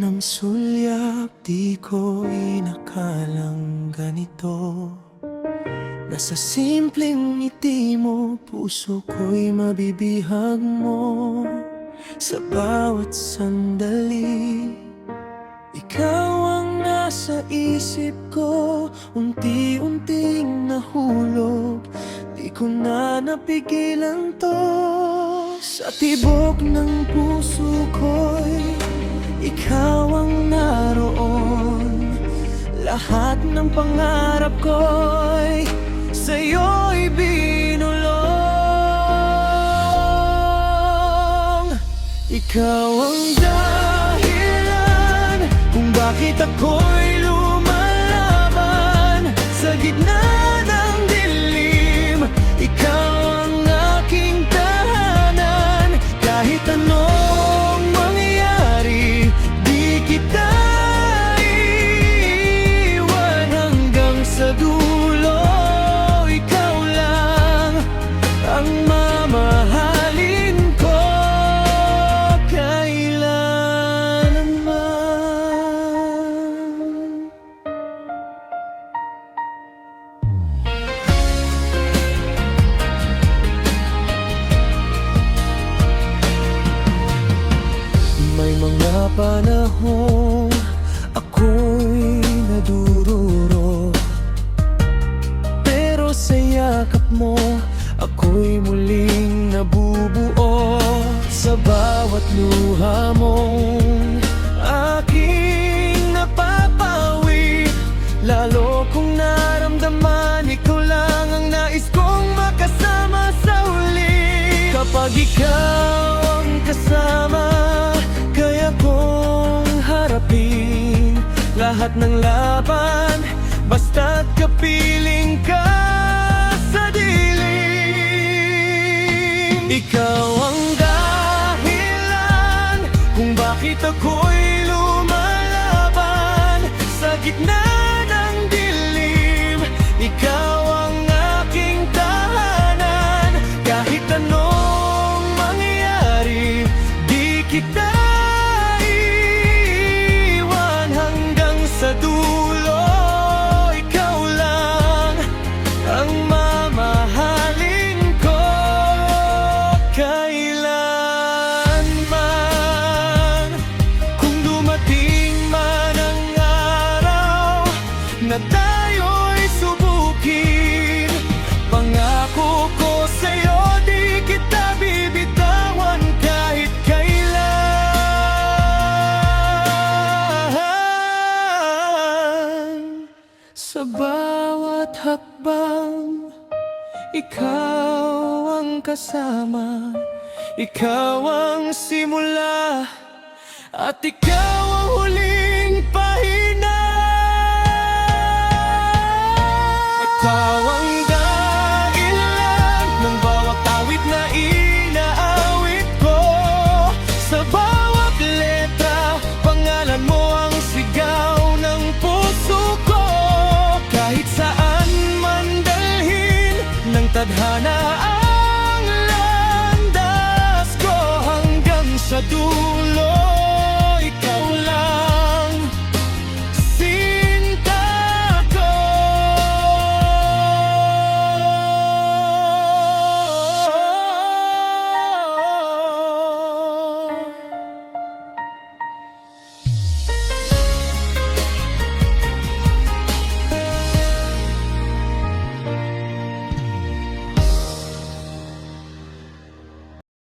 ng sulyap, di ko inakalang ganito. Nasa simpleng ngiti mo, puso ko'y mabibihag mo. Sa bawat sandali, ikaw ang nasa isip ko. Unti-unting nahulog, di ko na napigilan to. Sa tibok ng puso ko'y ikaw ang naroon. Lahat ng pangarap ko'y sa'yo'y binulong. Ikaw ang dahilan kung bakit ako'y lumalaban sa gitna ng dilim. Ikaw ang aking tahanan. Kahit anong mangyari, di kita iiwan hanggang sa dulo. Ikaw lang ang mamahalin ko kailanman. May mga panahong ako'y nadururo, pero sa yakap mo ako'y muling nabubuo. Sa bawat luha mong aking napapawi, lalo kong naramdaman ikaw lang ang nais kong makasama sa huli. Kapag ikaw ang kasama, kaya kong harapin lahat ng laban, basta't kapiling ka sa dilim. Ikaw ang dahilan kung bakit ako'y lumalaban sa gitna ng dilim. Ikaw ang aking tahanan. Kahit anong mangyari, di kita iiwan hanggang sa dulo. Ikaw lang ang mamahalin ko kailanman. Kung dumating man ang araw na tayo'y subukin, pangako ko sa'yo, di kita bibitawan kahit kailan. Sa bawat hakbang, ikaw ang kasama. Ikaw ang simula at ikaw ang huling pahina. Ikaw ang dahilan ng bawat awit na inaawit ko. Sa bawat letra, pangalan mo ang sigaw ng puso ko. Kahit saan man dalhin ng tadhana ang landas ko hanggang sa dulo.